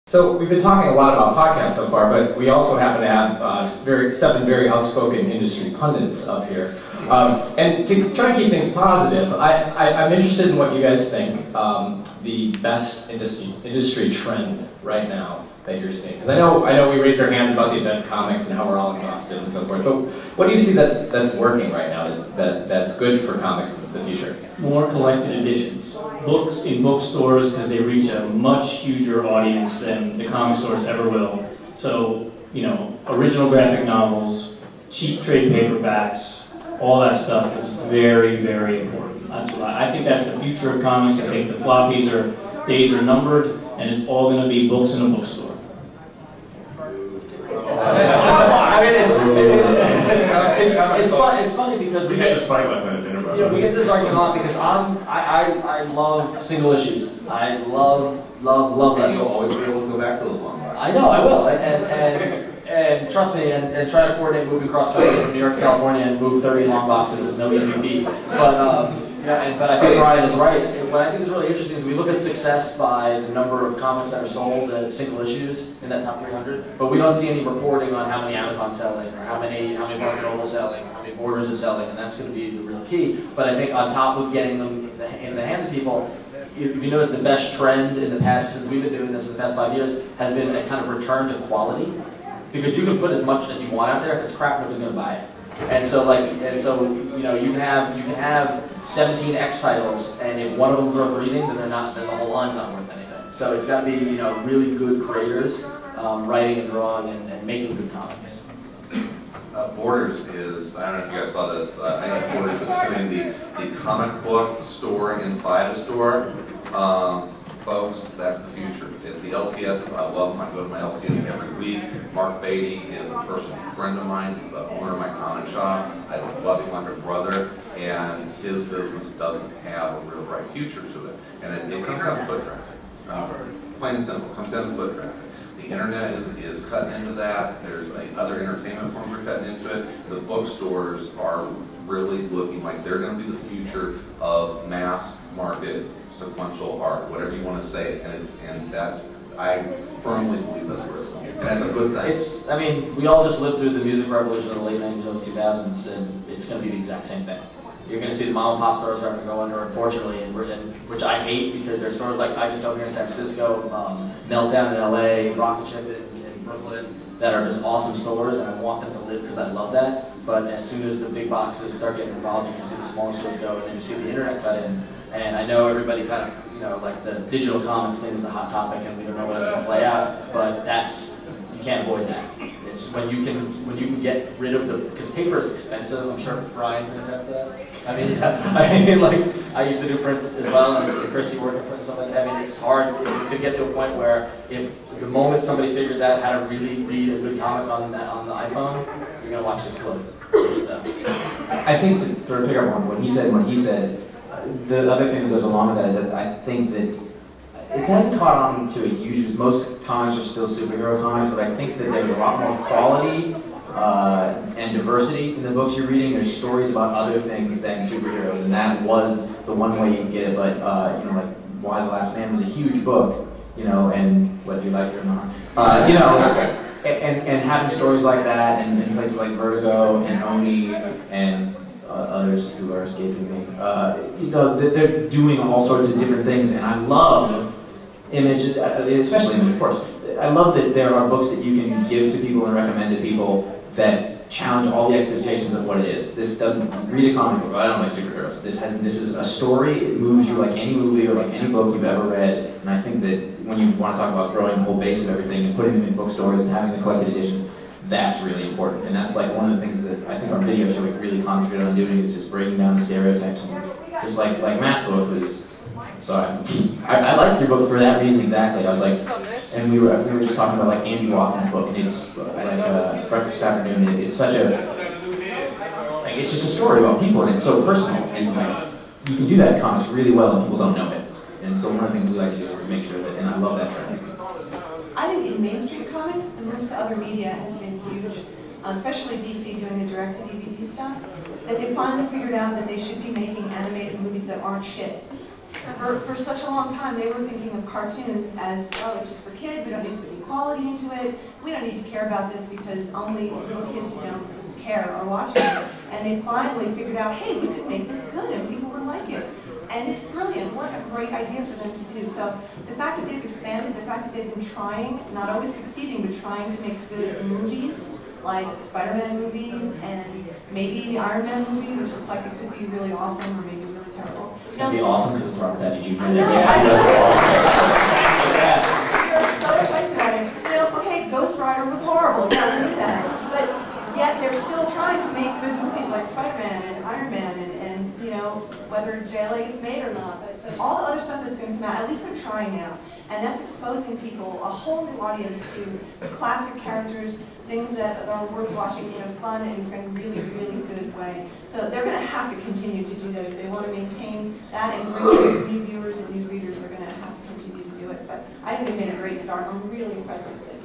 So we've been talking a lot about podcasts so far, but we also happen to have seven very outspoken industry pundits up here. And to try to keep things positive, I'm interested in what you guys think the best industry trend right now that you're seeing. Because I know we raised our hands about the event comics and how we're all exhausted and so forth, but what do you see that's working right now that's good for comics in the future? More collected editions. Books in bookstores, because they reach a much huger audience than the comic stores ever will. So, you know, original graphic novels, cheap trade paperbacks, all that stuff is very, very important. That's what I think that's the future of comics. I think the days are numbered, and it's all going to be books in a bookstore. I mean, it's funny because we get this fight last night at dinner. You know, we get this argument a lot because I love single issues. I love that. You'll always be able to go back to those long boxes. I know, I will, and trust me, and try to coordinate moving across country from New York to California and move 30 long boxes is no easy feat. But I think Brian is right. What I think is really interesting is we look at success by the number of comics that are sold as single issues in that top 300, but we don't see any reporting on how many Amazon selling or how many Barnes & Noble selling, how many Borders is selling, and that's going to be the real key. But I think on top of getting them in the hands of people, if you notice the best trend in the past, since we've been doing this in the past 5 years, has been a kind of return to quality. Because you can put as much as you want out there, if it's crap, nobody's going to buy it. And so you know, you can have 17 X titles, and if one of them's worth reading, then then the whole line's not worth anything. So it's got to be, you know, really good creators writing and drawing and making good comics. Borders is, I don't know if you guys saw this, I know Borders is doing the comic book store inside a store. Folks, that's the future. It's the LCSs. I love them. I go to my LCS every week. Mark Beatty is a personal friend of mine. He's the owner of my comic shop. I love him like a brother, and his business doesn't have a real bright future to it. And it comes down to foot traffic. Plain and simple, it comes down to foot traffic. The internet is cutting into that. There's other entertainment forms are cutting into it. The bookstores are really looking like they're going to be the future of mass market sequential art, whatever you want to say, and that's, I firmly believe that's where it's going. And that's a good thing. I mean, we all just lived through the music revolution of the late 90s, early 2000s, and it's going to be the exact same thing. You're going to see the mom and pop stores starting to go under, unfortunately, which I hate because there's stores like Isotope here in San Francisco, Meltdown in LA, Rocket Ship in Brooklyn, that are just awesome stores, and I want them to live because I love that. But as soon as the big boxes start getting involved, you can see the smaller stores go, and then you see the internet cut in. And I know everybody kind of, you know, like the digital comics thing is a hot topic, and we don't know where that's going to play out. But you can't avoid that. It's when you can get rid of because paper is expensive. I'm sure Brian can attest to that. I mean, like I used to do print as well, and Chrissy worked in print and stuff like that. I mean, it's hard. It's to get to a point where if the moment somebody figures out how to really read a good comic on the iPhone, you're going to watch it explode. So. I think to sort of pick up on what he said. The other thing that goes along with that is that I think that it hasn't caught on to a huge, because most comics are still superhero comics, but I think that there's a lot more quality and diversity in the books you're reading. There's stories about other things than superheroes, and that was the one way you can get it. But you know, like Why the Last Man was a huge book, you know, and whether you like it or not, you know, and having stories like that, and in places like Vertigo and Oni and others who are escaping me. You know, they're doing all sorts of different things, and I love Image, especially Image, of course. I love that there are books that you can give to people and recommend to people that challenge all the expectations of what it is. This doesn't read a comic book. I don't like superheroes. This is a story. It moves you like any movie or like any book you've ever read. And I think that when you want to talk about growing the whole base of everything and putting them in bookstores and having the collected editions, that's really important, and that's like one of the things that I think our video show we really concentrate on doing is just breaking down the stereotypes. And just like Matt's book was, sorry, I liked your book for that reason exactly. I was like, and we were just talking about like Andy Watson's book, and it's like Breakfast Afternoon. It's such it's just a story about people, and it's so personal, and like you can do that in comics really well, and people don't know it. And so one of the things we like to do is to make sure that, and I love that trend. I think in mainstream comics, the move to other media has been huge, especially DC doing the direct-to-DVD stuff, that they finally figured out that they should be making animated movies that aren't shit. For such a long time, they were thinking of cartoons as, oh, it's just for kids, we don't need to put any quality into it, we don't need to care about this because only little kids who don't care are watching it. And they finally figured out, hey, we could make this good and people would like it. And it's brilliant. What a great idea for them to do. So the fact that they've expanded, the fact that they've been trying, not always succeeding, but trying to make good movies, like Spider-Man movies and maybe the Iron Man movie, which looks like it could be really awesome or maybe really terrible. It's going to be awesome because it's Robert Downey Jr. I know, Yes. You're so psyched about it. You know, okay, Ghost Rider was horrible, yeah, I knew that. But yet they're still trying to make good movies like Spider-Man and Iron Man and you know, whether JLA gets made or not. But all the other stuff that's going to come out, at least they're trying now. And that's exposing people, a whole new audience to classic characters, things that are worth watching in a fun and really, really good way. So they're going to have to continue to do that if they want to maintain that and bring in new viewers and new readers. They're going to have to continue to do it. But I think they've made a great start. I'm really impressed with this.